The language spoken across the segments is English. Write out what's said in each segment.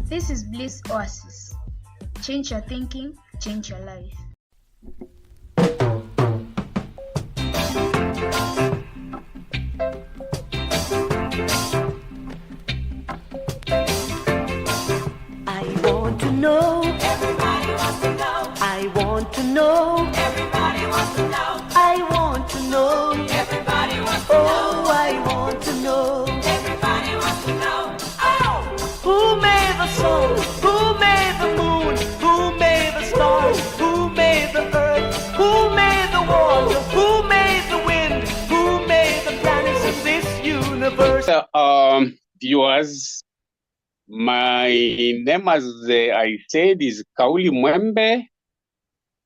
This is Bliss Oasis. Change your thinking, change your life. I want to know. Everybody wants to know. I want to know. Everybody wants to know. I want to know. Everybody wants to know. Oh, I want to know. Everybody wants to know. Oh! Who made the sun? Who made the moon? Who made the stars? Who made the earth? Who made the water? Who made the wind? Who made the planets in this universe? Viewers, my name, as I said, is Kauli Mwembe,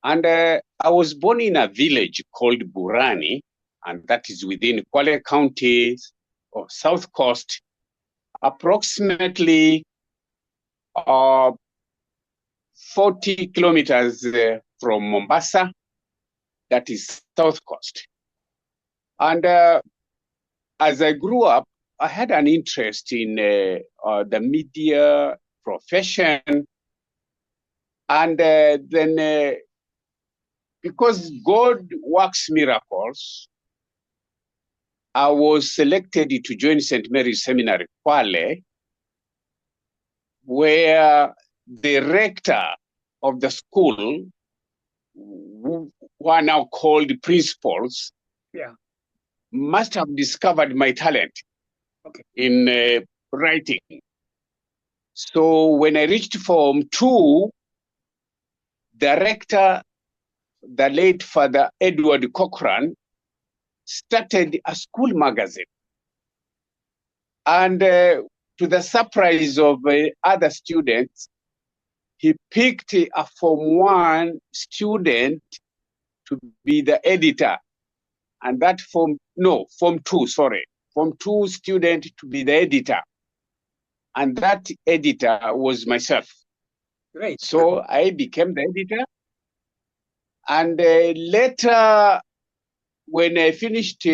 and I was born in a village called Burani, and that is within Kwale County or South Coast, approximately 40 kilometers from Mombasa, that is South Coast. And as I grew up, I had an interest in the media profession, and then because God works miracles, I was selected to join St. Mary's Seminary, Kwale, where the rector of the school, who are now called principals, must have discovered my talent in writing. So when I reached Form 2, the rector, the late Father Edward Cochran, started a school magazine. And to the surprise of other students, he picked a Form 1 student to be the editor. And that Form 2 student to be the editor. And that editor was myself. Great. So I became the editor. And later, when I finished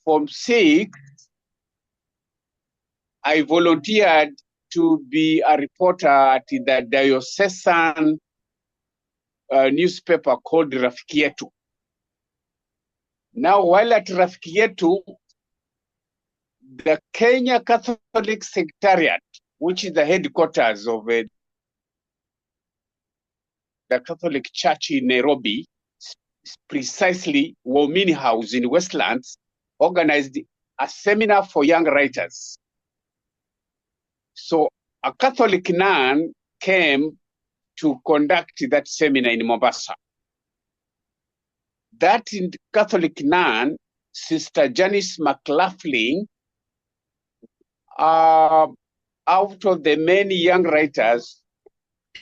Form 6, I volunteered to be a reporter at the diocesan newspaper called Rafiki Yetu. Now, while at Rafiki Yetu, the Kenya Catholic Secretariat, which is the headquarters of the Catholic Church in Nairobi, precisely Waumini House in Westlands, organized a seminar for young writers. So a Catholic nun came to conduct that seminar in Mombasa. That Catholic nun, Sister Janice McLaughlin, out of the many young writers,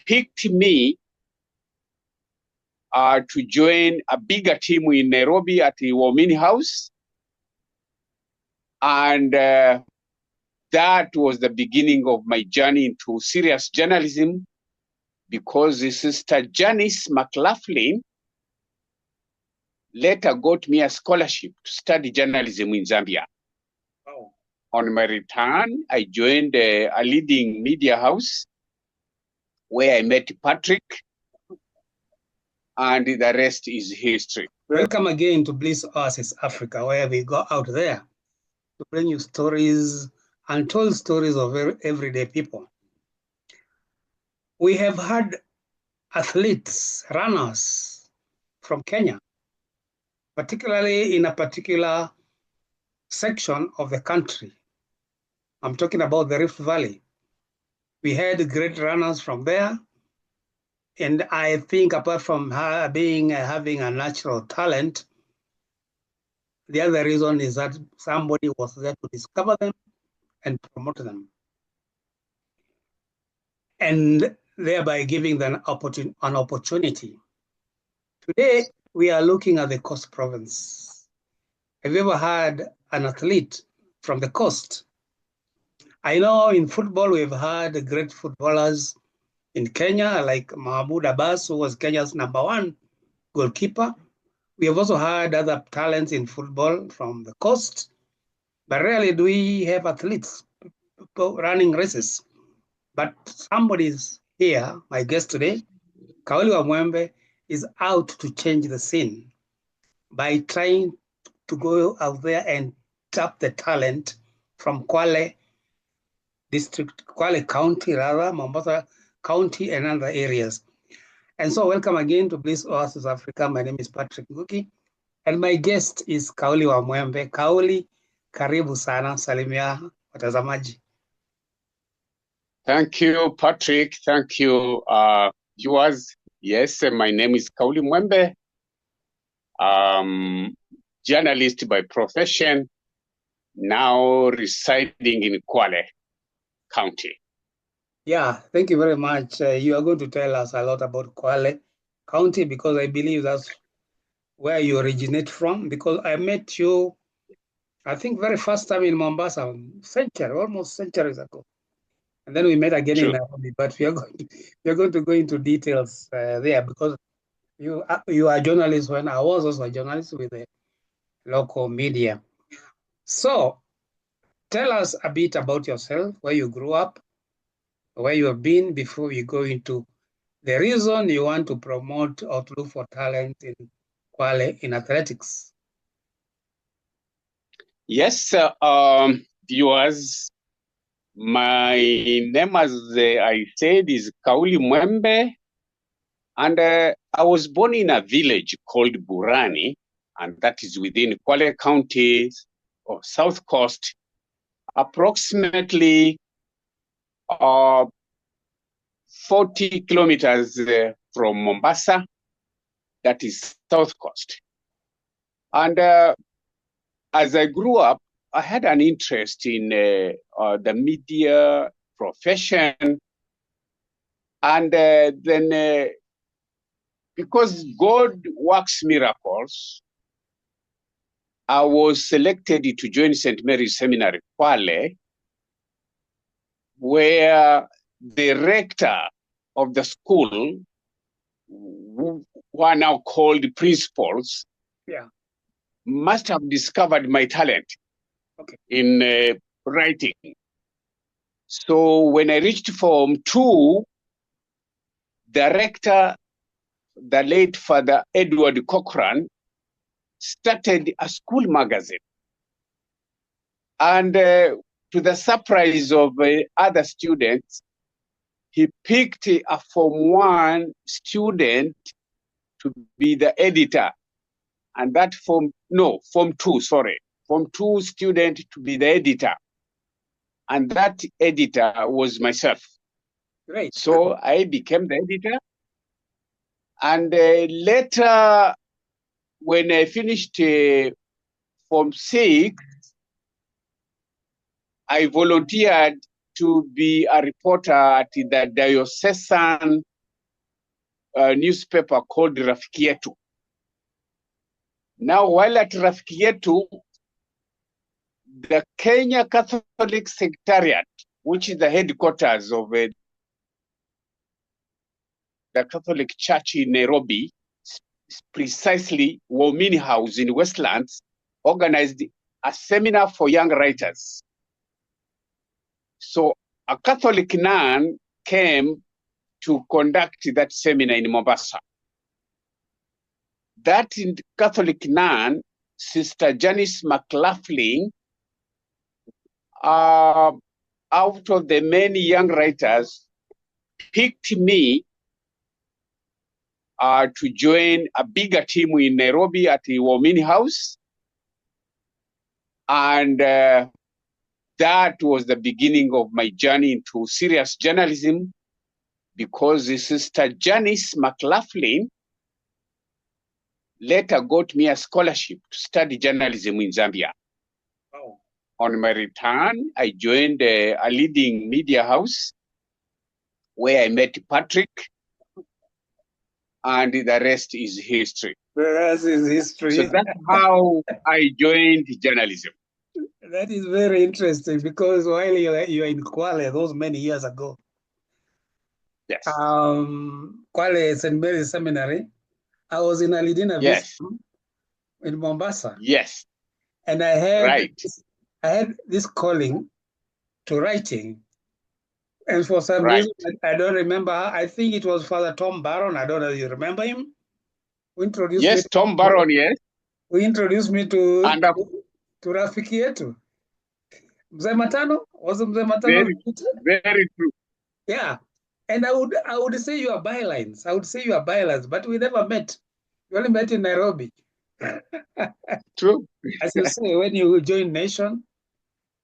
picked me to join a bigger team in Nairobi at the Waumini House. And that was the beginning of my journey into serious journalism, because Sister Janice McLaughlin later got me a scholarship to study journalism in Zambia. Oh. On my return, I joined a leading media house where I met Patrick, and the rest is history. Welcome again to Bliss Oasis Africa, where we go out there to bring you stories, untold stories of everyday people. We have had athletes, runners from Kenya, particularly in a particular section of the country. I'm talking about the Rift Valley. We had great runners from there. And I think apart from her having a natural talent, the other reason is that somebody was there to discover them and promote them, and thereby giving them an opportunity. Today, we are looking at the Coast Province. Have you ever had an athlete from the coast? I know in football, we've had great footballers in Kenya, like Mahmoud Abbas, who was Kenya's #1 goalkeeper. We have also had other talents in football from the coast, but rarely do we have athletes running races. But somebody's here, my guest today, Kauli Mwembe, is out to change the scene by trying to go out there and tap the talent from Kwale district, Kwale County, rather, Mombasa County and other areas. And so welcome again to Bliss Oasis Africa. My name is Patrick Nguki, and my guest is Kauli Mwembe. Kauli, karibu sana, salimia watazamaji. Thank you, Patrick. Thank you, viewers. Yes, my name is Kauli Mwembe. Journalist by profession, now residing in Kwale County. Yeah, thank you very much. You are going to tell us a lot about Kwale County because I believe that's where you originate from. Because I met you, I think, very first time in Mombasa, almost centuries ago. And then we met again in Nairobi, but we are going to go into details there because you are a journalist when I was also a journalist with the local media. So tell us a bit about yourself, where you grew up, where you have been before you go into the reason you want to promote or to look for talent in Kwale in athletics. Yes, viewers. My name, as I said, is Kauli Mwembe, and I was born in a village called Burani, and that is within Kwale County or South Coast, approximately 40 kilometers from Mombasa, that is South Coast. And as I grew up, I had an interest in the media profession. And then because God works miracles, I was selected to join St. Mary's Seminary, Kwale, where the rector of the school, who are now called principals, must have discovered my talent in writing. So when I reached Form 2, the rector, the late Father Edward Cochran, started a school magazine. And to the surprise of other students, he picked a Form 1 student to be the editor. And that Form 2 student to be the editor. And that editor was myself. Great. So I became the editor. And later, when I finished Form 6, I volunteered to be a reporter at the diocesan newspaper called Rafiki Yetu. Now, while at Rafiki Yetu, the Kenya Catholic Secretariat, which is the headquarters of the Catholic Church in Nairobi, precisely Womini House in Westlands, organized a seminar for young writers. So a Catholic nun came to conduct that seminar in Mombasa. That Catholic nun, Sister Janice McLaughlin, out of the many young writers, picked me to join a bigger team in Nairobi at the Womini House. And that was the beginning of my journey into serious journalism, because Sister Janice McLaughlin later got me a scholarship to study journalism in Zambia. Wow. On my return, I joined a leading media house where I met Patrick, and the rest is history. The rest is history. So that's how I joined journalism. That is very interesting because while you are in Kwale those many years ago, Yes. Kwale St. Mary's Seminary, I was in Alidina in Mombasa. Yes. And I had this calling to writing. And for some Right. reason, I don't remember. I think it was Father Tom Barron. I don't know if you remember him. Who introduced me Yes, Tom Barron, yes. who introduced me to And rafiki yetu. Mzee Matano? Was it Mzee Matano? very, very true. Yeah. And I would say you are bylines. I would say you are bylines, but we never met. We only met in Nairobi. True. As you say, when you joined Nation,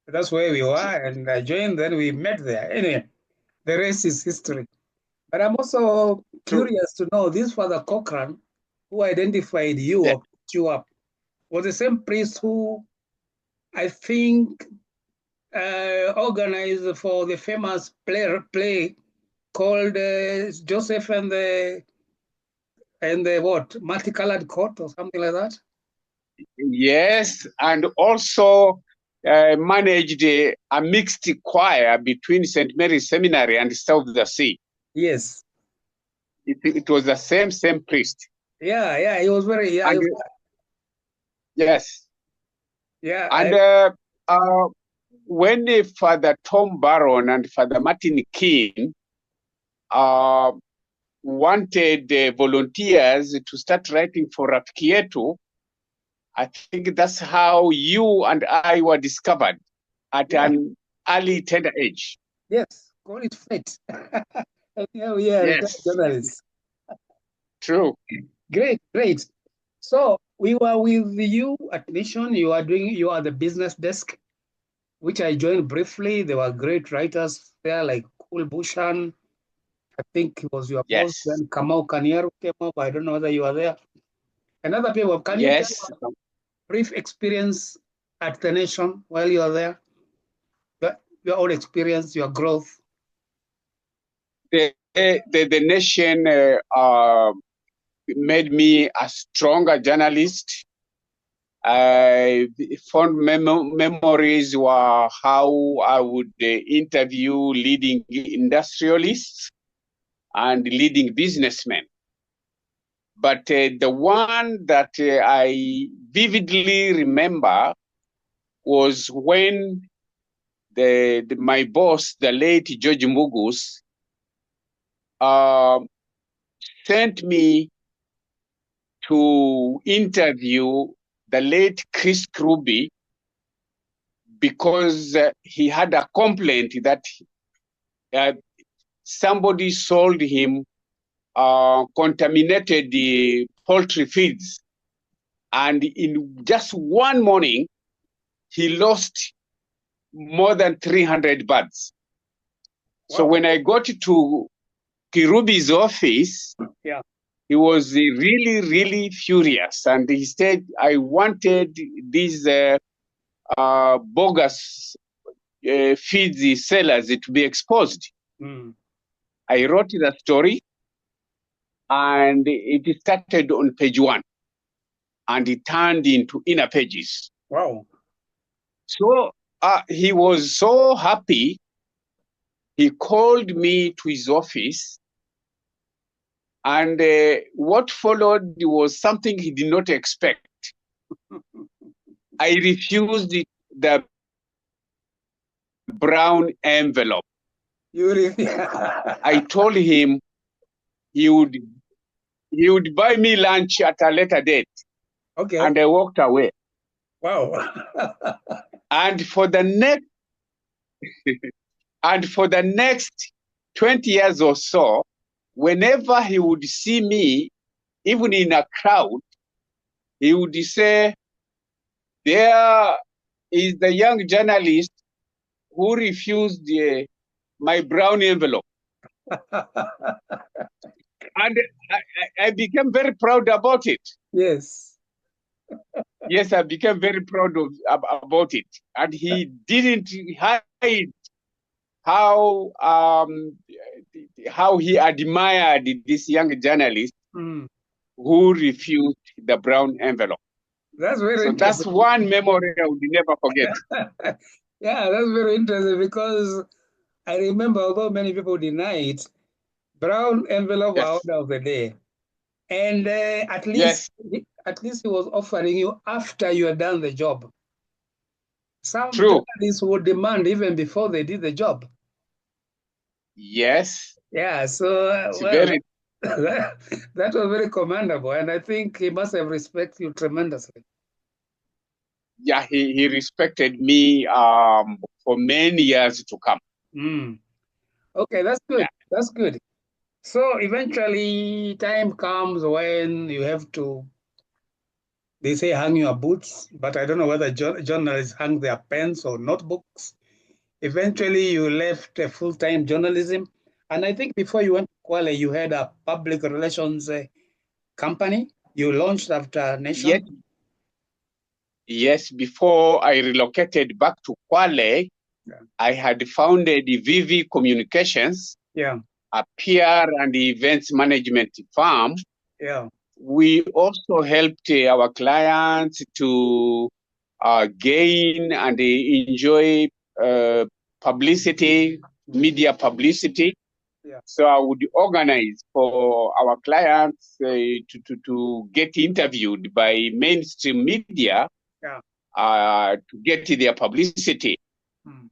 that's where we were, and I joined, then we met there. Anyway, the rest is history. But I'm also curious to know, this Father Cochrane, who identified you or put you up, was the same priest who, I think, organized for the famous play called Joseph and the what, multicolored coat or something like that. Yes, and also managed a mixed choir between St. Mary's Seminary and South the Sea. Yes. It was the same priest. Yeah, he was very, yeah. Yes. Yeah. And when Father Tom Barron and Father Martin Keane wanted volunteers to start writing for Rafiki, I think that's how you and I were discovered at an early tender age. Yes, call it fate. Yeah, Yes. journalists. True. Great. So we were with you at Nation. You are the business desk, which I joined briefly. There were great writers there like Kul Bushan. I think it was your boss. Then Kamau Kaniero came up. I don't know whether you are there. Another people. Can you tell a brief experience at the Nation while you are there? Your own experience, your growth. The Nation made me a stronger journalist. Fond memories were how I would interview leading industrialists and leading businessmen. But the one that I vividly remember was when my boss, the late George Mugus, sent me to interview the late Chris Kruby because he had a complaint that somebody sold him contaminated poultry feeds. And in just one morning, he lost more than 300 birds. Wow. So when I got to Kirubi's office, he was really, really furious. And he said, I wanted these bogus feeds sellers to be exposed. I wrote the story, and it started on page 1, and it turned into inner pages. Wow. So he was so happy. He called me to his office, and what followed was something he did not expect. I refused the brown envelope. I told him he would buy me lunch at a later date. Okay. And I walked away. Wow. And for the next 20 years or so, whenever he would see me, even in a crowd, he would say, there is the young journalist who refused my brown envelope. And I became very proud about it. Yes. Yes, I became very proud about it. And he didn't hide how he admired this young journalist who refused the brown envelope. That's very interesting. That's one memory I would never forget. Yeah, that's very interesting because I remember, although many people deny it, brown envelope were order of the day. And at least he was offering you after you had done the job. Some journalists would demand even before they did the job. Yes. Yeah, so It's very, that was very commendable, and I think he must have respected you tremendously. yeah, he respected me for many years to come. Mm. Okay, that's good. Yeah. That's good. So eventually, time comes when you have to, they say, hang your boots, but I don't know whether journalists hang their pens or notebooks. Eventually, you left full-time journalism. And I think before you went to Kwale, you had a public relations company you launched after Nation. Yes. Yes, before I relocated back to Kwale, Yeah. I had founded VV Communications, Yeah, a PR and events management firm. yeah, We also helped our clients to gain and enjoy publicity, media publicity. yeah. So I would organize for our clients to get interviewed by mainstream media. Yeah. To get their publicity. Mm.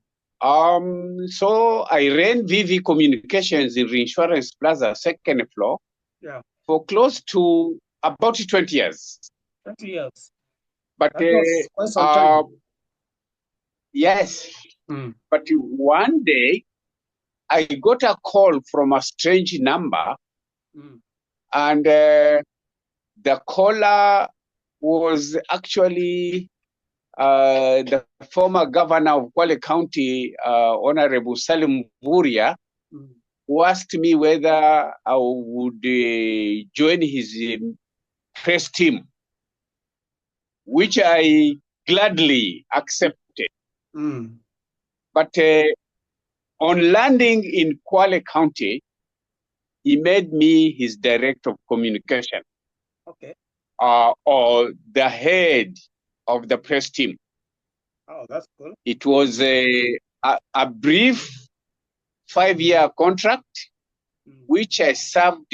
So I ran VV Communications in Reinsurance Plaza, second floor, Yeah, for close to about 20 years. 20 years. But That was quite some time. yes, Mm. but one day I got a call from a strange number, Mm. and the caller was actually the former governor of Kwale County, Honorable Salim Vuria, who asked me whether I would join his press team, which I gladly accepted. Mm. But on landing in Kwale County, he made me his director of communication, Okay. or the head of the press team. Oh, that's cool. It was a brief 5-year contract, which I served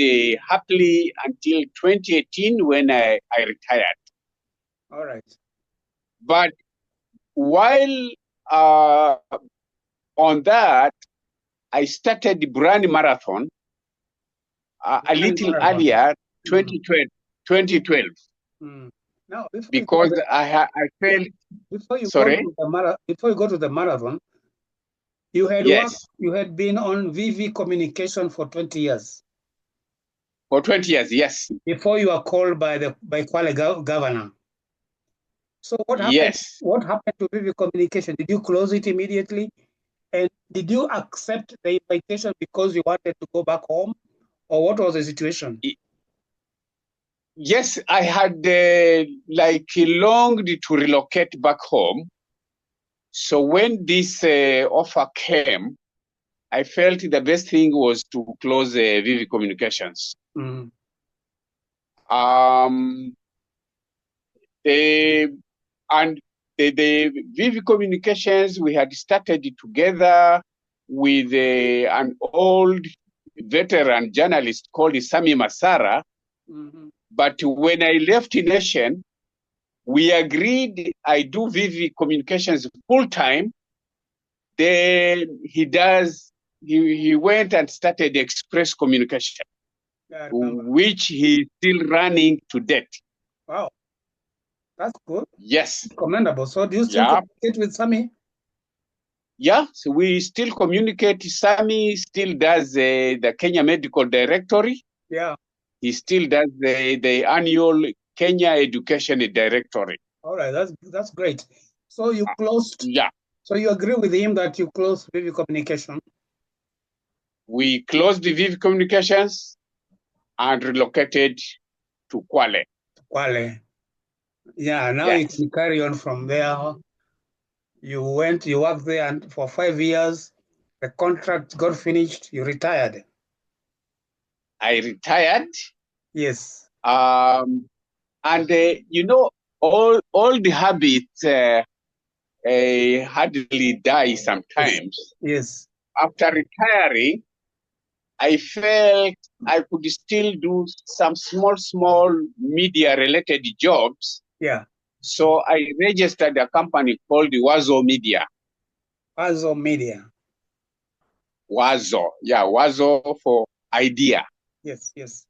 happily until 2018 when I retired. All right. But while on that, I started the BURANI Marathon a little earlier, 2012. Now, Because I felt, before you sorry? before you go to the marathon, you had Yes. you had been on VV Communication for 20 years. For 20 years, yes. Before you were called by Kwale governor. So what happened? Yes. What happened to VV Communication? Did you close it immediately? And did you accept the invitation because you wanted to go back home? Or what was the situation? Yes, I had longed to relocate back home. So when this offer came, I felt the best thing was to close VV Communications. Mm. The VV Communications, we had started together with an old veteran journalist called Sami Masara. Mm-hmm. But when I left Nation, we agreed I do VV Communications full time. Then he went and started Express Communication, which he's still running to date. Wow. That's good. Yes. Commendable. So do you still communicate with Sami? Yeah, so we still communicate. Sami still does the Kenya Medical Directory. Yeah. He still does the annual Kenya Education Directory. All right, that's great. So you closed. Yeah. So you agree with him that you closed VV Communication? We closed the VV Communications and relocated to Kwale. Kwale. Yeah, now you can carry on from there. You worked there and for 5 years. The contract got finished. You retired. I retired. Yes. And all the habits hardly die sometimes. Yes. After retiring, I felt I could still do some small media-related jobs. Yeah. So I registered a company called Wazo Media. Wazo Media. Wazo. Yeah, Wazo for idea. Yes, yes,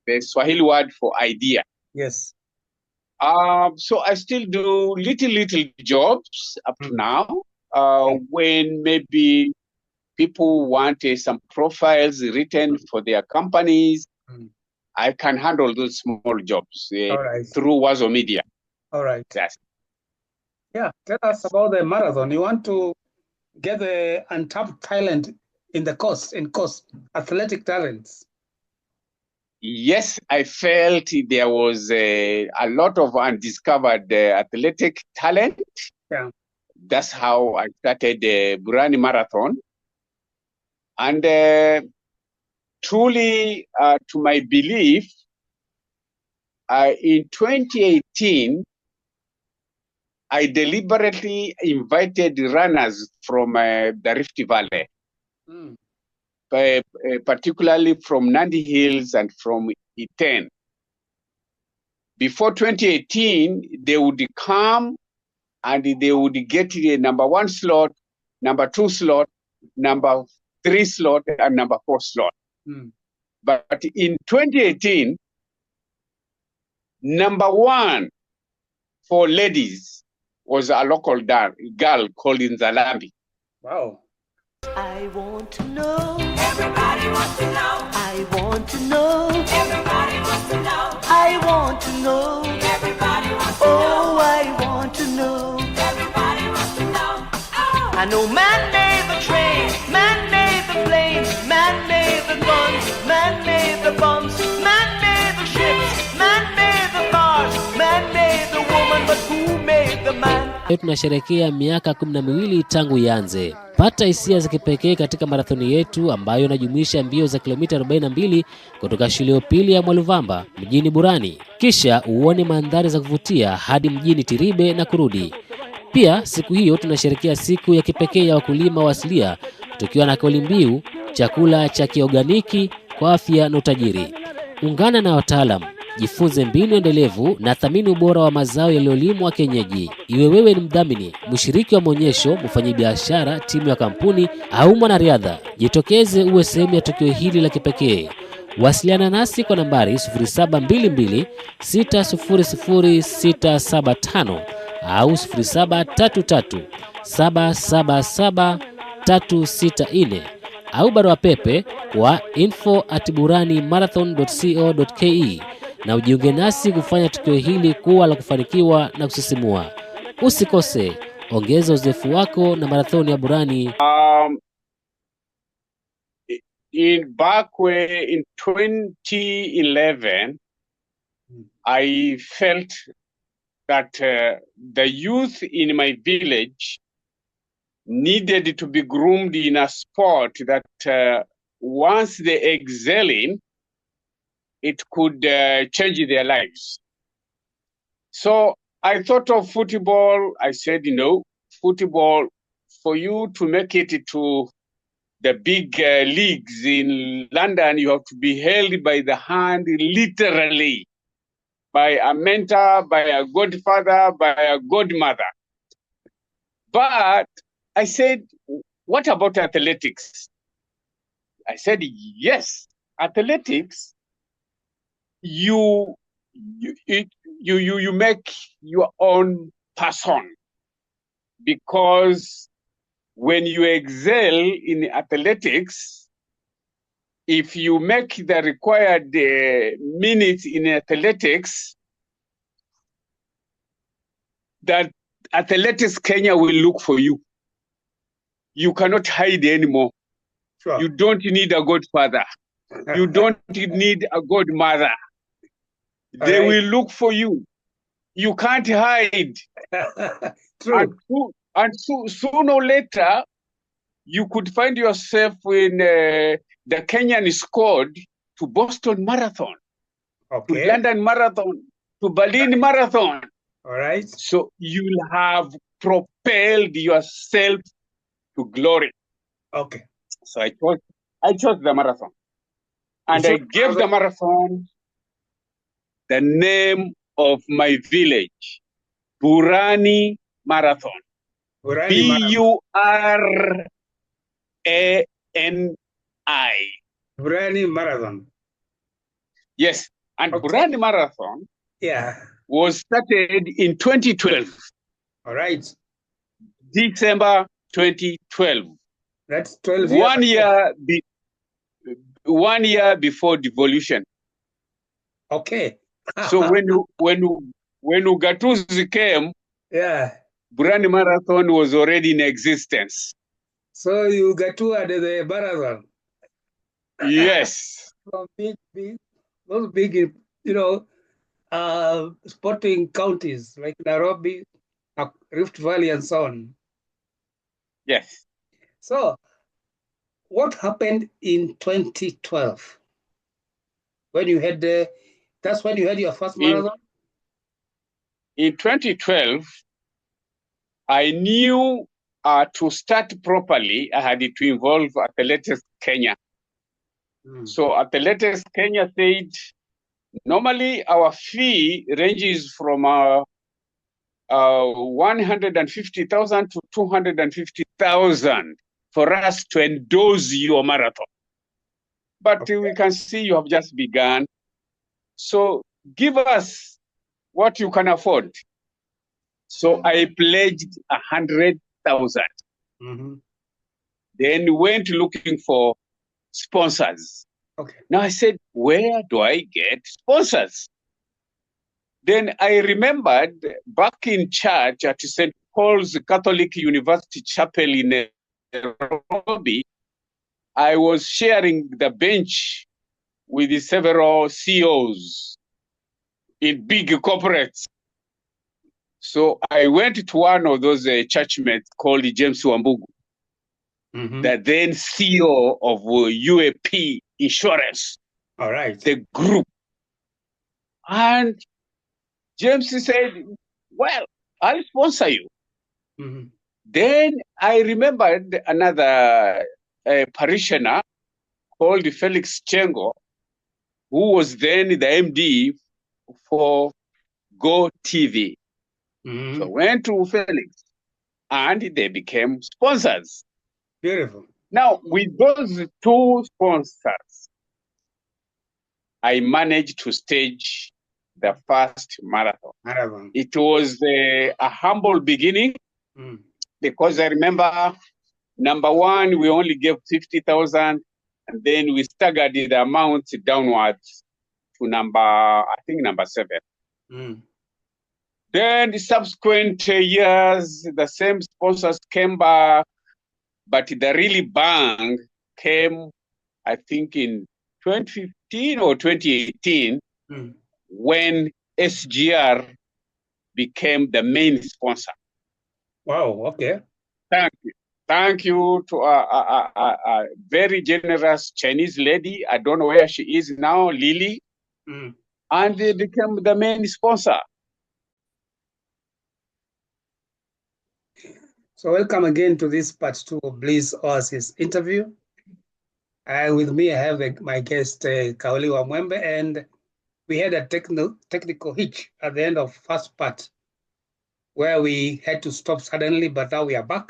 The Swahili word for idea. yes. So I still do little jobs up to now. When maybe people want some profiles written for their companies, I can handle those small jobs All right. through Wazo Media. All right. Yes. Yeah, tell us about the marathon. You want to get the untapped talent in the coast, athletic talents. Yes, I felt there was a lot of undiscovered athletic talent. Yeah. That's how I started the BURANI Marathon. And truly, to my belief, in 2018, I deliberately invited runners from the Rift Valley. Particularly from Nandi Hills and from Iten. Before 2018, they would come and they would get the number 1 slot, number 2 slot, number 3 slot, and number 4 slot. But in 2018, number 1 for ladies was a local girl called Nzalambi. Wow. I want to know. Everybody wants to know. I want to know. Everybody wants to know. I want to know. Everybody wants to know. Oh, I want to know. Everybody wants to know. Oh. I know man made the train, man made the plane, man made the guns, man made the bombs, man made the ships, man made the cars, man made the woman, but who made the man? Tunasherehekea miaka 12 tangu ianze. Pata hisia za kipekee katika marathoni yetu ambayo inajumuisha mbio za kilomita 42 kutoka shule ya upili ya Mwaluvamba mjini Burani. Kisha uone mandhari za kuvutia hadi mjini Tiribe na kurudi. Pia siku hiyo tunasherehekea siku ya kipekee ya wakulima wa asilia tukiwa na kauli mbiu chakula cha kiorganiki kwa afya na utajiri. Ungana na wataalamu, jifunze mbinu endelevu na thamini ubora wa mazao yaliyolimwa kienyeji. Iwe wewe ni mdhamini, mshiriki wa maonyesho, mfanyabiashara, timu ya kampuni au mwanariadha, jitokeze uwe sehemu ya tukio hili la kipekee. Wasiliana nasi kwa nambari 0722 600 au 0733 777 364 au barua pepe kwa info@buranimarathon.co.ke na ujiunge nasi kufanya tukio hili kuwa la kufanikiwa na kusisimua. Usikose, ongeza uzoefu wako na marathoni ya Burani. In 2011, I felt that the youth in my village needed to be groomed in a sport that once they excel in, it could change their lives. So I thought of football. I said, football, for you to make it to the big leagues in London, you have to be held by the hand, literally, by a mentor, by a godfather, by a godmother. But I said, what about athletics? I said, yes, athletics, you make your own person, because when you excel in athletics, if you make the required minutes in athletics, that Athletics Kenya will look for you. You cannot hide anymore. Sure. You don't need a godfather. You don't need a godmother. They will look for you. You can't hide. True. And sooner or later, you could find yourself in the Kenyan squad to Boston Marathon, to London Marathon, to Berlin Marathon. All right. So you'll have propelled yourself to glory. Okay. So I chose the marathon. And I gave the marathon the name of my village, BURANI Marathon. BURANI BURANI BURANI Marathon. Yes, and Okay. BURANI Marathon Yeah. was started in 2012, All right. December 2012. That's 12 years. 1 year before devolution. Okay. So when Ugatuzi came, Yeah. BURANI Marathon was already in existence. So you got to add the marathon. Yes. From those big, sporting counties like Nairobi, Rift Valley, and so on. Yes. So, what happened in 2012 when you had that's when you had your first marathon? In 2012, I knew to start properly, I had to involve Athletics Kenya. So Athletics Kenya said, normally our fee ranges from 150,000 to 250,000 for us to endorse your marathon. But we can see you have just begun. So give us what you can afford. So I pledged 100,000. Then went looking for sponsors. Okay. Now I said, where do I get sponsors? Then I remembered back in church at St. Paul's Catholic University Chapel in Nairobi, I was sharing the bench with several CEOs in big corporates. So I went to one of those churchmates called James Wambugu, the then CEO of UAP Insurance. All right. The group. And James said, well, I'll sponsor you. Then I remembered another parishioner called Felix Chengo, who was then the MD for Go TV. So I went to Felix and they became sponsors. Beautiful. Now, with those two sponsors, I managed to stage the first marathon. It was a humble beginning because I remember, number one, we only gave 50,000, and then we staggered the amount downwards to number 7. Then the subsequent years, the same sponsors came back, but the really bang came, I think, in 2015 or 2018, when SGR became the main sponsor. Wow, okay. Thank you. Thank you to a very generous Chinese lady. I don't know where she is now, Lily. And they became the main sponsor. So welcome again to this part 2 of Bliss Oasis interview. With me, I have my guest, Kauli Mwembe, and we had a technical hitch at the end of first part where we had to stop suddenly, but now we are back.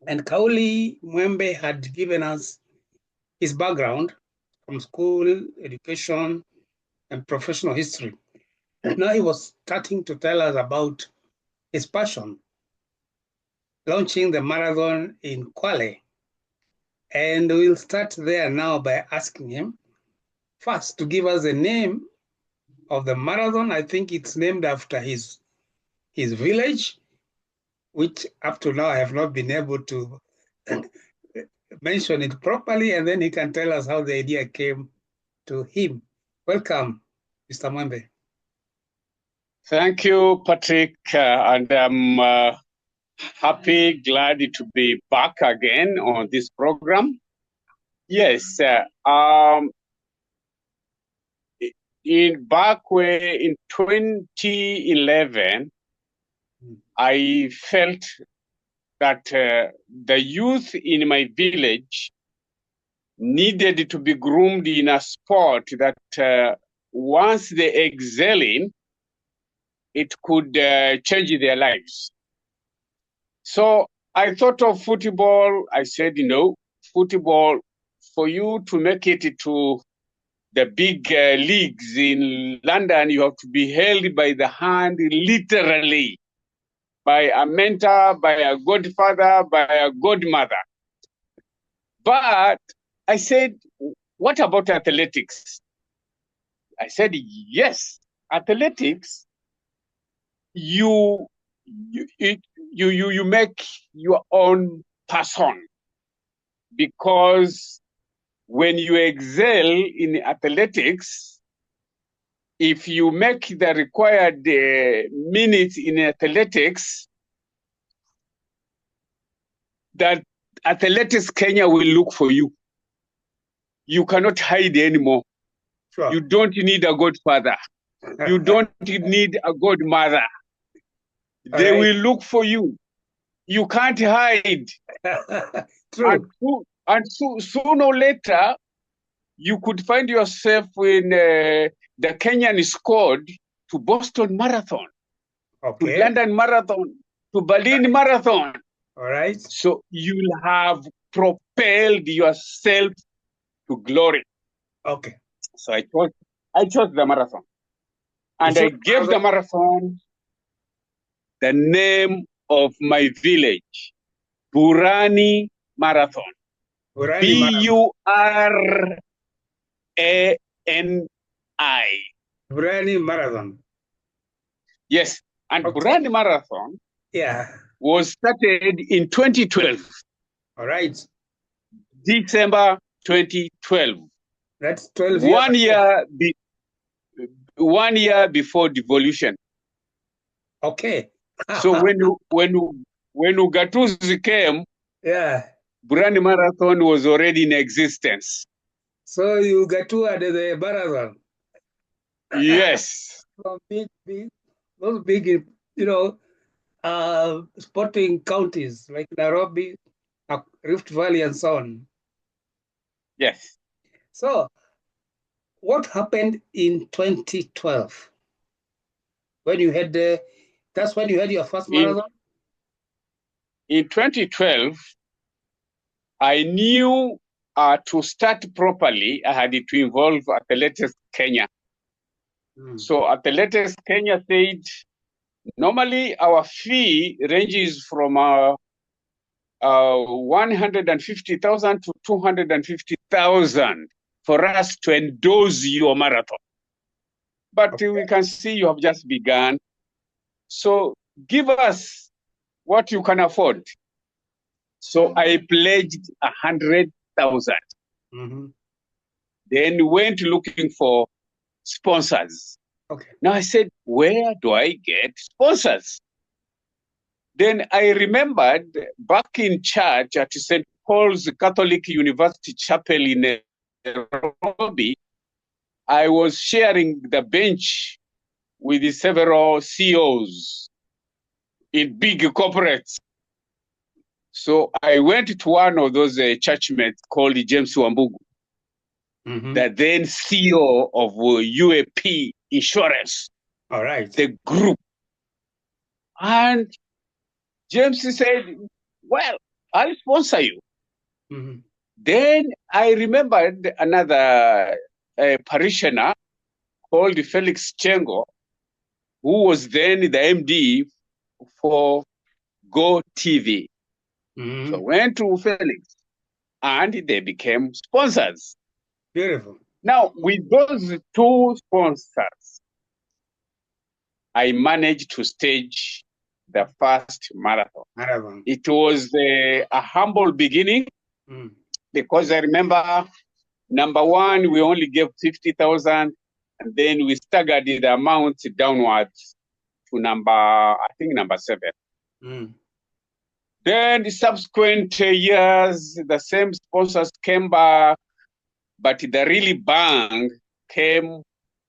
And Kauli Mwembe had given us his background from school, education, and professional history. Now he was starting to tell us about his passion, launching the marathon in Kwale. And we'll start there now by asking him first to give us the name of the marathon. I think it's named after his village, which up to now I have not been able to mention it properly, and then he can tell us how the idea came to him. Welcome, Mr. Mwembe. Thank you, Patrick, and I'm happy, glad to be back again on this program. Yes, in 2011, I felt that the youth in my village needed to be groomed in a sport that once they excel in, it could change their lives. So I thought of football. I said, no, football, for you to make it to the big leagues in London, you have to be held by the hand, literally, by a mentor, by a godfather, by a godmother. But I said, what about athletics? I said, yes, athletics, you make your own person, because when you excel in athletics, if you make the required minutes in athletics, that Athletics Kenya will look for you. You cannot hide anymore. Sure. You don't need a godfather. You don't need a godmother. They will look for you. You can't hide. True. And sooner or later, you could find yourself in the Kenyan squad to Boston Marathon, to London Marathon, to Berlin Marathon. All right. So you'll have propelled yourself to glory. Okay. So I chose the marathon. And I gave the marathon the name of my village, BURANI Marathon. BURANI. BURANI Marathon. Yes. And BURANI Marathon was started in 2012. All right. December 2012. That's 12 years. 1 year before devolution. Okay. So when Ugatuzi came, BURANI Marathon was already in existence. So you got to add the marathon. Yes. Those big, sporting counties like Nairobi, Rift Valley, and so on. Yes. So, what happened in 2012 when you had that's when you had your first marathon? In 2012, I knew to start properly, I had to involve Athletics Kenya. So Athletics Kenya said, normally our fee ranges from 150,000 to 250,000 for us to endorse your marathon. But we can see you have just begun. So give us what you can afford. So I pledged 100,000. Then went looking for sponsors. Now I said, where do I get sponsors? Then I remembered back in church at St. Paul's Catholic University Chapel in Nairobi, I was sharing the bench with several CEOs in big corporates. So I went to one of those churchmates called James Wambugu, the then CEO of UAP Insurance. All right. The group. And James said, well, I'll sponsor you. Then I remembered another parishioner called Felix Chengo, who was then the MD for Go TV. So I went to Felix and they became sponsors. Beautiful. Now, with those two sponsors, I managed to stage the first marathon. It was a humble beginning because I remember, number one, we only gave 50,000, and then we staggered the amount downwards to number 7. Then the subsequent years, the same sponsors came back, but the really bang came,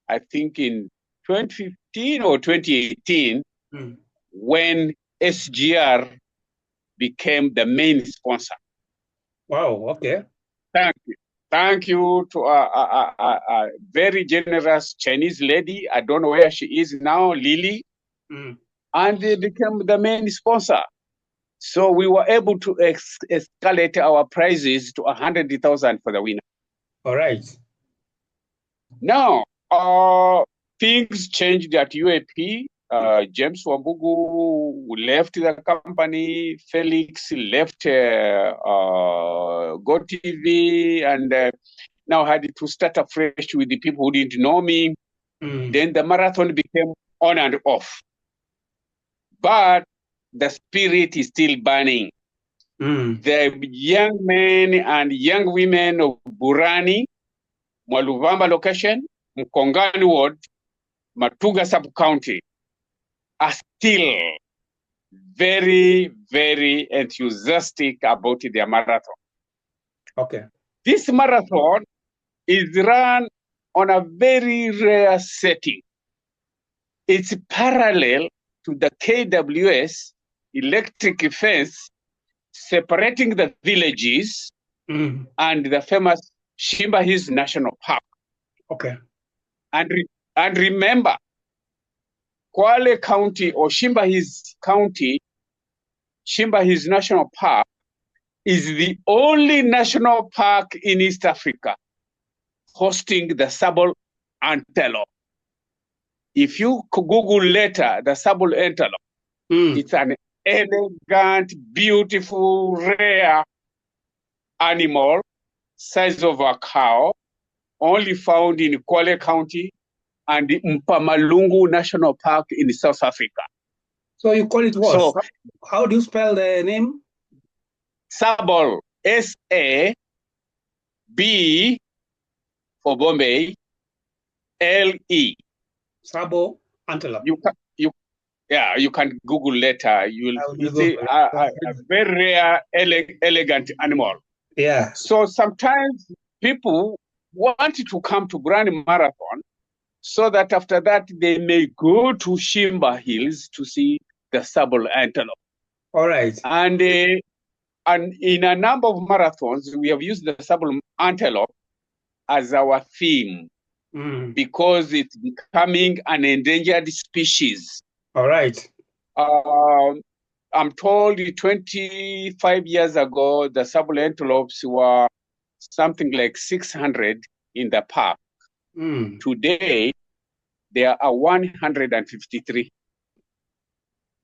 I think, in 2015 or 2018, when SGR became the main sponsor. Wow, okay. Thank you. Thank you to a very generous Chinese lady. I don't know where she is now, Lily. And they became the main sponsor. So we were able to escalate our prizes to 100,000 for the winner. All right. Now, things changed at UAP. James Wambugu left the company. Felix left GoTV, and now had to start afresh with the people who didn't know me. Then the marathon became on and off. But the spirit is still burning. The young men and young women of Burani, Mwaluvamba location, Mkongani ward, Matuga sub-county are still very, very enthusiastic about their marathon. Okay. This marathon is run on a very rare setting. It's parallel to the KWS electric fence separating the villages and the famous Shimba Hills National Park. Okay. And remember, Kwale County or Shimba Hills County, Shimba Hills National Park is the only national park in East Africa hosting the sable antelope. If you Google later the sable antelope, it's an elegant, beautiful, rare animal, size of a cow, only found in Kwale County and the Mpamalungu National Park in South Africa. So you call it what? So, how do you spell the name? Sable, S-A-B for Bombay, L-E. Sable antelope. You can Google later. You see a very rare, elegant animal. Yeah. So sometimes people wanted to come to BURANI Marathon so that after that they may go to Shimba Hills to see the sable antelope. All right. And in a number of marathons, we have used the sable antelope as our theme because it's becoming an endangered species. All right. I'm told 25 years ago, the sable antelopes were something like 600 in the park. Today, there are 153.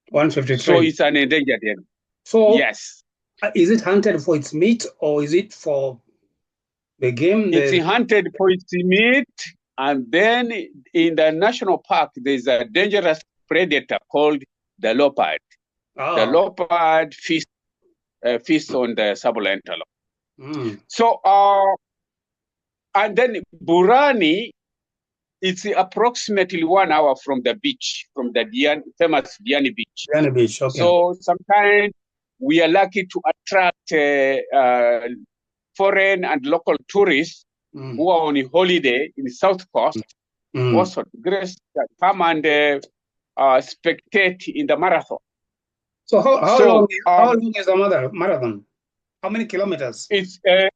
153. So it's an endangered animal. So yes. Is it hunted for its meat or is it for the game? It's hunted for its meat. And then in the national park, there's a dangerous predator called the leopard. The leopard feasts on the sable antelope. So, and then Burani, it's approximately 1 hour from the beach, from the famous Diani Beach. Diani Beach, okay. So sometimes we are lucky to attract foreign and local tourists who are on a holiday in the South Coast, also grace come and spectate in the marathon. So how long is the marathon? How many kilometers? It's a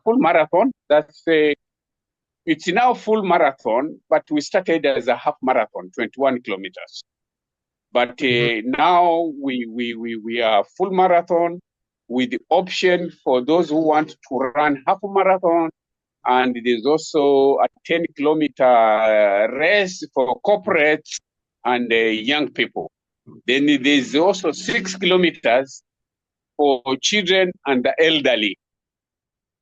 full marathon. It's now full marathon, but we started as a half marathon, 21 kilometers. But now we are full marathon with the option for those who want to run half a marathon. And there's also a 10-kilometer race for corporates and young people. Then there's also 6 kilometers for children and the elderly.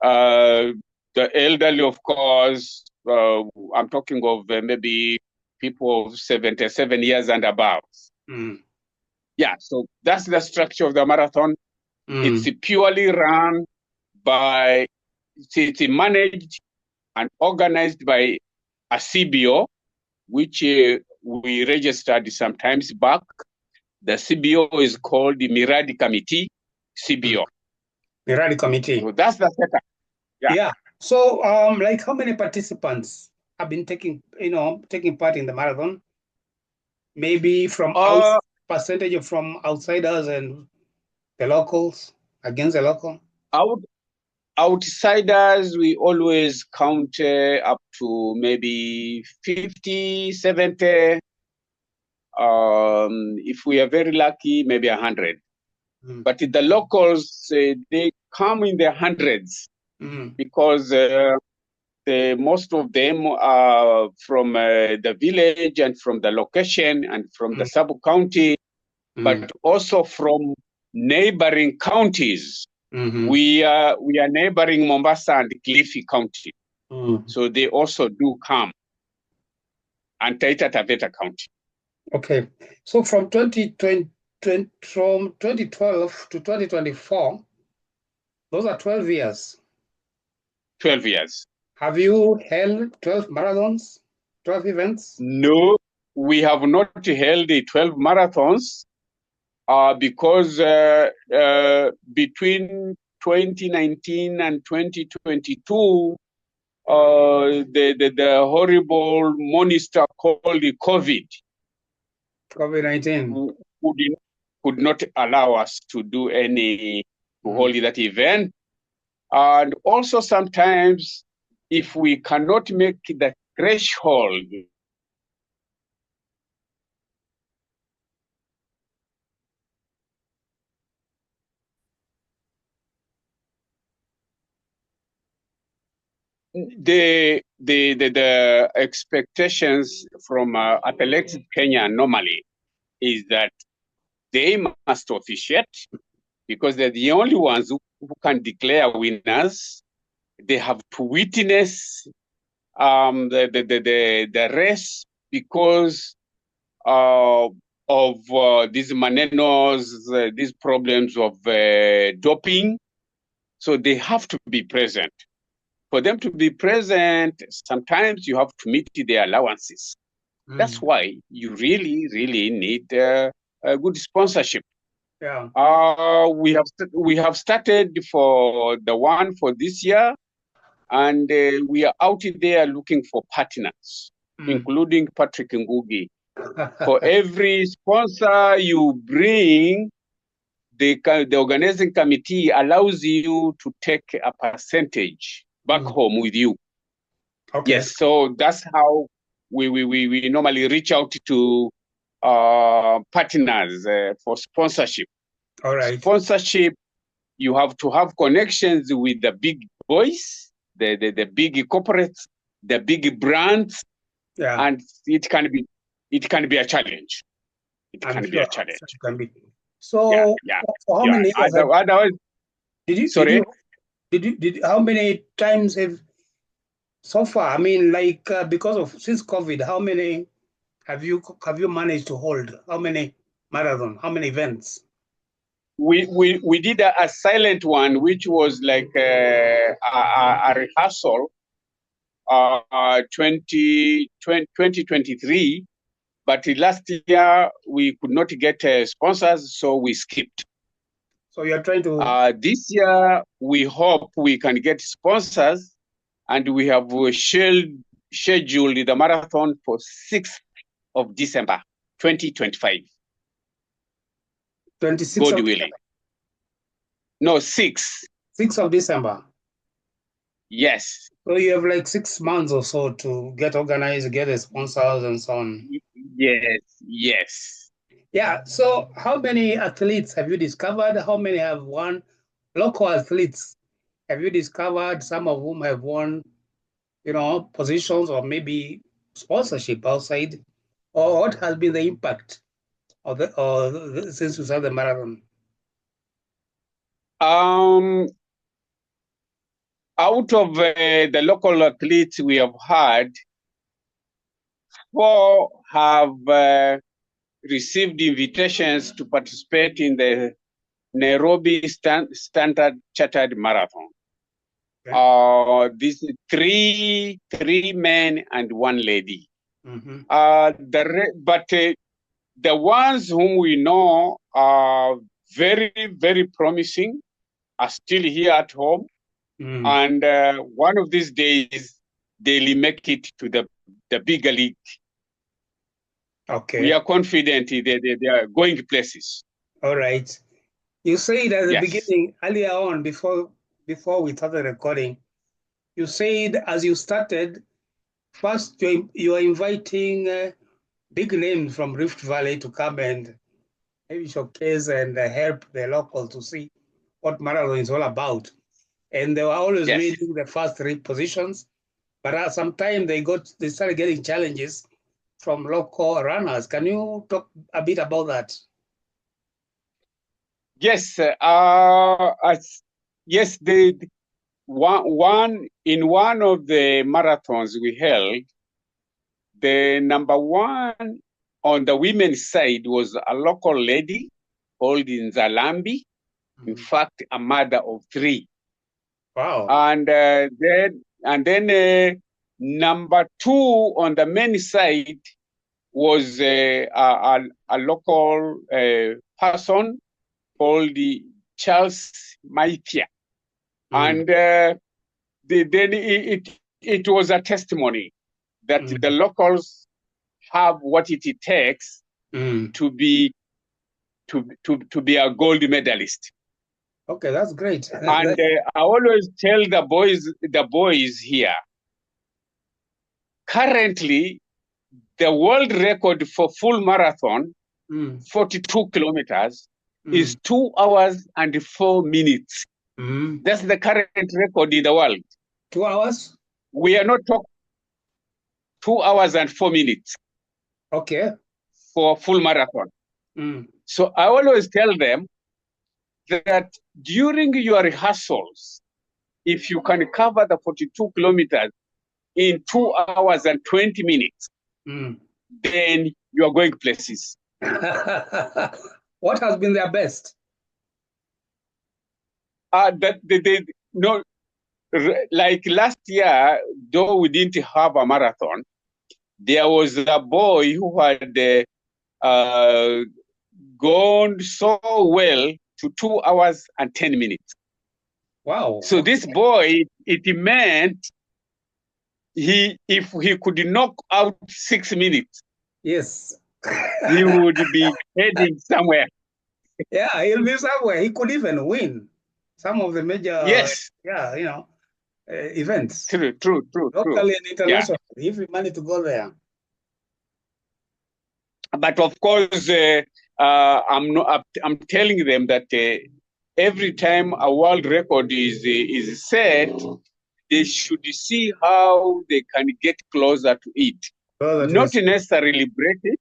The elderly, of course, I'm talking of maybe people of 77 years and above. Yeah, so that's the structure of the marathon. It's purely run by, it's managed and organized by a CBO, which we registered sometimes back. The CBO is called the Miradi Committee CBO. Miradi Committee. So that's the setup. Yeah. So, like, how many participants have been taking part in the marathon? Maybe from percentage from outsiders and the locals against the local. Outsiders, we always count up to maybe 50, 70. If we are very lucky, maybe 100. But the locals, they come in the hundreds because most of them are from the village and from the location and from the sub-county, but also from neighboring counties. We are neighboring Mombasa and Kilifi County. So they also do come, and Taita Taveta County. Okay, so from 2012 to 2024, those are 12 years. 12 years. Have you held 12 marathons, 12 events? No, we have not held the 12 marathons because between 2019 and 2022, the horrible monster called the COVID-19 could not allow us to do to hold that event. And also sometimes if we cannot make the threshold, the expectations from Athletics Kenya normally is that they must officiate because they're the only ones who can declare winners. They have to witness the race because of these manenos, these problems of doping. So they have to be present. For them to be present, sometimes you have to meet their allowances. That's why you really, really need a good sponsorship. Yeah. We have started for the one for this year, and we are out there looking for partners, including Patrick Ngugi. For every sponsor you bring, the organizing committee allows you to take a percentage back home with you. Okay. Yes, so that's how we normally reach out to partners for sponsorship. All right. Sponsorship, you have to have connections with the big boys, the big corporates, the big brands, and it can be a challenge. It can be a challenge. It can be. So, for how many years? Otherwise, how many times have so far? I mean, like since COVID, how many have you managed to hold? How many marathon? How many events? We did a silent one, which was like a rehearsal, 2023. But last year we could not get sponsors, so we skipped. So you're trying to. This year we hope we can get sponsors, and we have scheduled the marathon for 6th of December, 2025. 26th God willing. No, 6th. 6th of December. Yes. So you have like 6 months or so to get organized, get the sponsors and so on. Yes. Yeah. So how many athletes have you discovered? How many have won? Local athletes have you discovered? Some of whom have won, positions or maybe sponsorship outside. Or what has been the impact of since you started the marathon? Out of the local athletes we have had, 4 have received invitations to participate in the Nairobi Standard Chartered Marathon. Okay. These 3 men and 1 lady. But the ones whom we know are very, very promising are still here at home. And one of these days, they'll make it to the bigger league. Okay. We are confident they are going places. All right. You said at the beginning, earlier on, before we started recording, you said as you started, first you are inviting big names from Rift Valley to come and maybe showcase and help the local to see what marathon is all about. And they were always Yes. leading the first 3 positions, but at some time they started getting challenges from local runners. Can you talk a bit about that? Yes, yes. In one of the marathons we held, the number one on the women's side was a local lady called Nzalambi. In fact, a mother of 3. Wow. And then number 2 on the men's side was a local person called Charles Maithia. And then it was a testimony that the locals have what it takes to be a gold medalist. Okay, that's great. And I always tell the boys here, currently the world record for full marathon, 42 kilometers, is 2 hours and 4 minutes. That's the current record in the world. 2 hours? We are not talking 2 hours and 4 minutes. Okay. For full marathon. So I always tell them that during your rehearsals, if you can cover the 42 kilometers in 2 hours and 20 minutes, then you are going places. What has been their best? Like last year, though we didn't have a marathon, there was a boy who had gone so well to 2 hours and 10 minutes. Wow. So this boy, it meant if he could knock out 6 minutes, yes, he would be heading somewhere. Yeah, he'll be somewhere. He could even win some of the major events. True. Locally and internationally, if we manage to go there. But of course, I'm telling them that every time a world record is set, they should see how they can get closer to it. Not necessarily break it.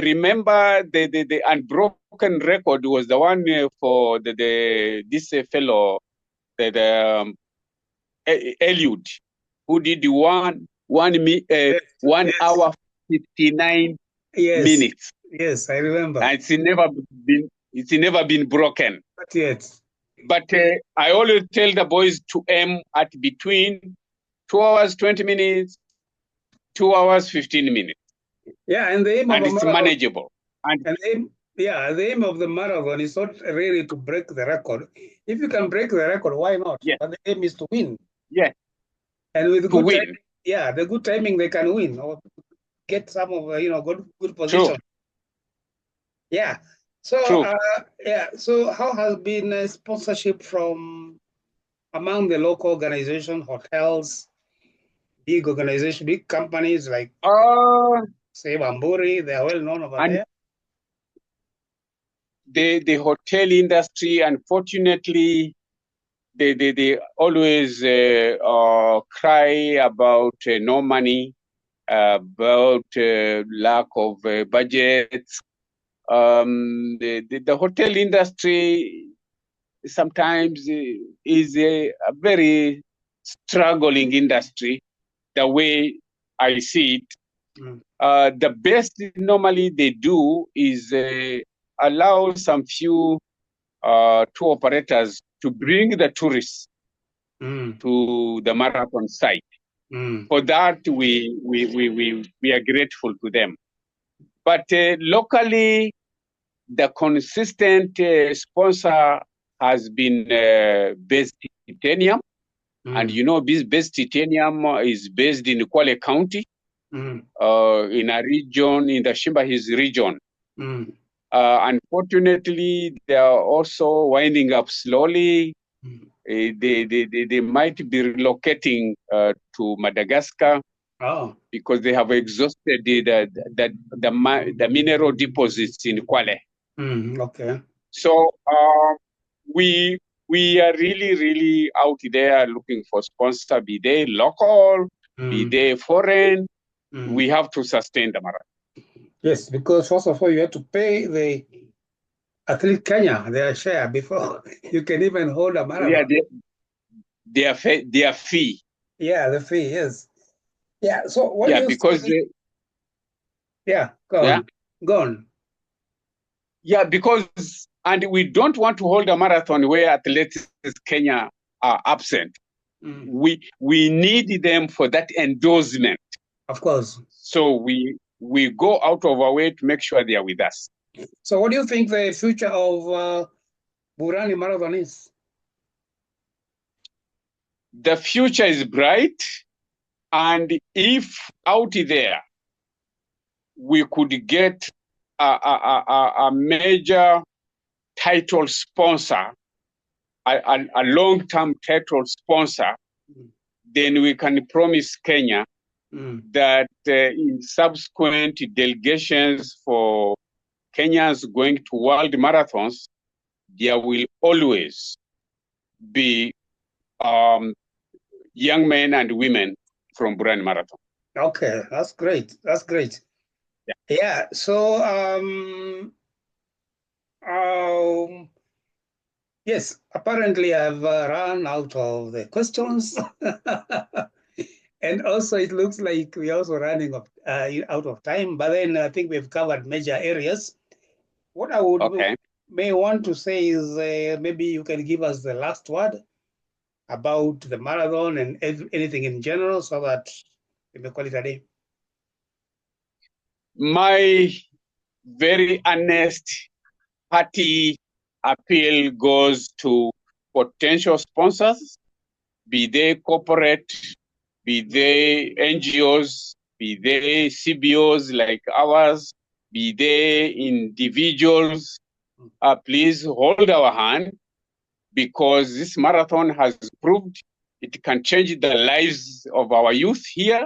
Remember, the unbroken record was the one for this fellow, Eliud, who did 1 hour 59 minutes. Yes, I remember. And it's never been broken. Not yet. But I always tell the boys to aim at between 2 hours 20 minutes, 2 hours 15 minutes. Yeah, and the aim and of it's marathon, manageable. the aim of the marathon is not really to break the record. If you can break the record, why not? Yes. But the aim is to win. Yeah. And with good timing, the good timing, they can win or get some of good position. True. Yeah. So True. So how has been sponsorship from among the local organization, hotels, big organizations, big companies like say Bamburi, they are well known over there. The hotel industry, unfortunately, they always cry about no money, about lack of budgets. The hotel industry sometimes is a very struggling industry, the way I see it. The best normally they do is allow some few tour operators to bring the tourists to the marathon site. For that, we are grateful to them. But locally, the consistent sponsor has been Best Titanium. And Best Titanium is based in Kwale County, in a region, in the Shimba Hills region. Unfortunately, they are also winding up slowly. They might be relocating to Madagascar. Oh. because they have exhausted the mineral deposits in Kwale. Okay. So we are really out there looking for sponsor, be they local, be they foreign. We have to sustain the marathon. Yes, because first of all, you have to pay the Athlete Kenya their share before you can even hold a marathon. Yeah, their fee. Yeah, the fee, yes. Yeah, so what yeah, do you because say? Yeah, go on. Go on. Yeah, because, and we don't want to hold a marathon where athletes Kenya are absent. We need them for that endorsement. Of course. So we go out of our way to make sure they are with us. So what do you think the future of BURANI Marathon is? The future is bright, and if out there we could get a major title sponsor, a long-term title sponsor, then we can promise Kenya that in subsequent delegations for Kenyans going to world marathons, there will always be young men and women from BURANI Marathon. Okay, that's great. That's great. Yeah. So yes, apparently I've run out of the questions. And also it looks like we're also running out of time, but then I think we've covered major areas. What I would may want to say is maybe you can give us the last word about the marathon and anything in general so that we may call it a day. My very honest hearty appeal goes to potential sponsors, be they corporate, be they NGOs, be they CBOs like ours, be they individuals. Please hold our hand, because this marathon has proved it can change the lives of our youth here.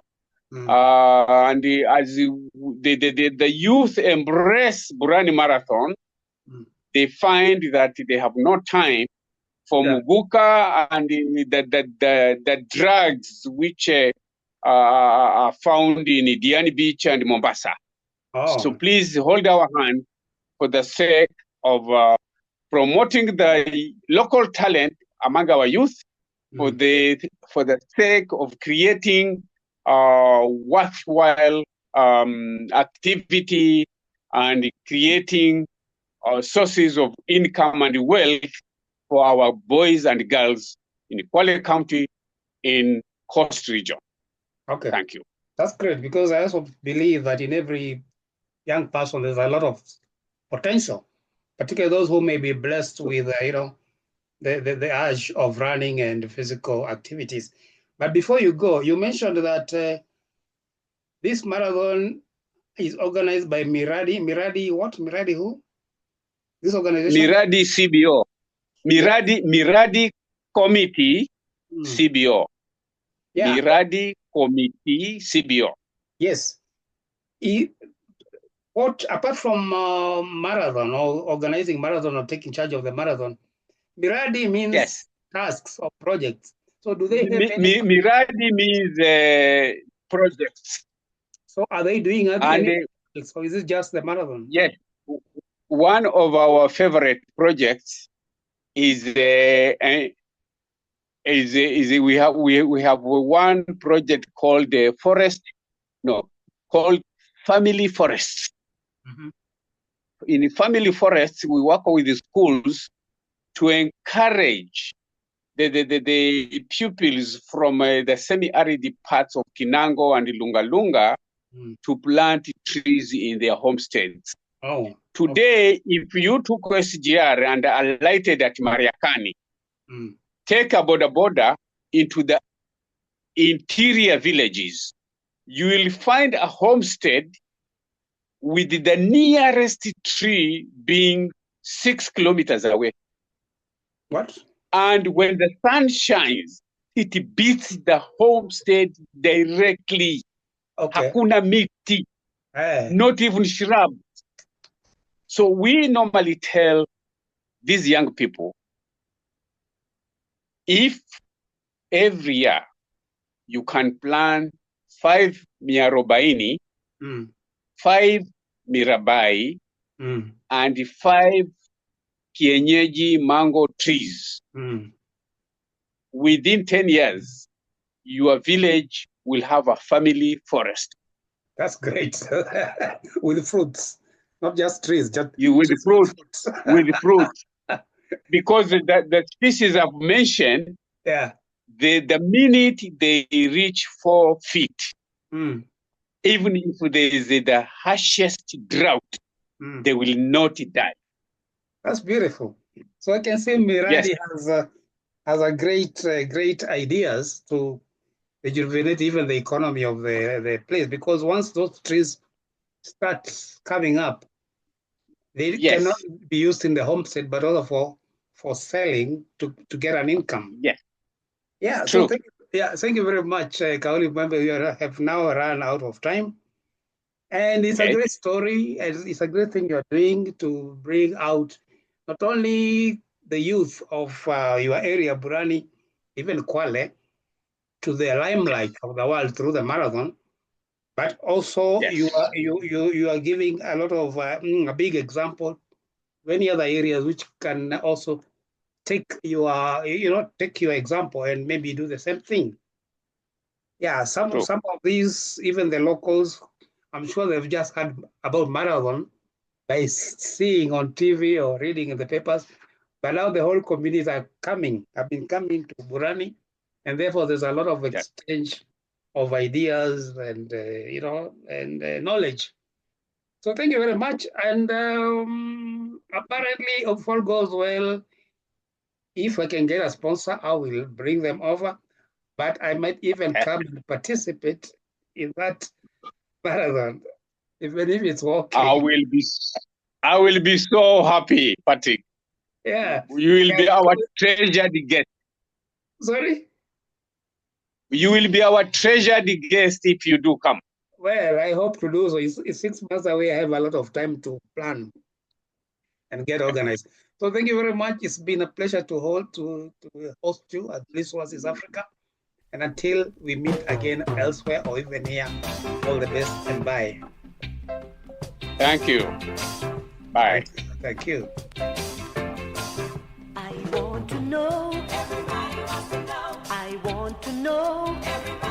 And as the youth embrace BURANI Marathon, they find that they have no time for Muguka and the drugs which are found in Diani Beach and Mombasa. So please hold our hand for the sake of promoting the local talent among our youth, for the sake of creating worthwhile activity and creating sources of income and wealth for our boys and girls in Kwale County in Coast Region. Okay. Thank you. That's great, because I also believe that in every young person there's a lot of potential, particularly those who may be blessed with the urge of running and physical activities. But before you go, you mentioned that this marathon is organized by Miradi what? Miradi who? This organization? Miradi CBO. Miradi Committee CBO. Yeah. Miradi Committee CBO. Yes. What, apart from marathon or organizing marathon or taking charge of the marathon, Miradi means tasks or projects. So do they have Miradi means projects. So are they doing any projects, or is it just the marathon? Yes. One of our favorite projects is we have one project called called Family Forests. In Family Forests, we work with the schools to encourage the pupils from the semi-arid parts of Kinango and Lunga to plant trees in their homesteads. Today, if you took SGR and alighted at Mariakani, take a border into the interior villages, you will find a homestead with the nearest tree being 6 kilometers away. What? And when the sun shines, it beats the homestead directly. Okay. Hakuna miti, not even shrub. So we normally tell these young people, if every year you can plant 5 miarobaini, 5 mirabai, and 5 kienyeji mango trees, within 10 years, your village will have a family forest. That's great. With fruits, not just trees. With fruits. With fruits. Because the species I've mentioned, the minute they reach 4 feet, even if there is the harshest drought, they will not die. That's beautiful. So I can say Miradi has a great ideas to rejuvenate even the economy of the place, because once those trees start coming up, they cannot be used in the homestead, but also for selling to get an income. Yeah. True. So thank you very much, Kauli Mwembe. We have now run out of time, and it's a great story, and it's a great thing you're doing to bring out not only the youth of your area, Burani, even Kwale, to the limelight of the world through the marathon, but also you are giving a lot of a big example to any other areas which can also take your example and maybe do the same thing. Yeah, some of these, even the locals, I'm sure they've just heard about marathon by seeing on TV or reading in the papers, but now the whole communities have been coming to Burani, and therefore there's a lot of exchange of ideas and and knowledge. So thank you very much. And apparently, if all goes well, if I can get a sponsor, I will bring them over. But I might even come and participate in that marathon, even if it's walking. I will be so happy, Patrick. Yeah. You will be our treasured guest. Sorry? You will be our treasured guest if you do come. Well, I hope to do so. It's 6 months away. I have a lot of time to plan and get organized. So thank you very much. It's been a pleasure to host you at Bliss Oasis Africa. And until we meet again elsewhere or even here, all the best and bye. Thank you. Bye. Thank you. I want to know. Everybody wants to know. I want to know. Everybody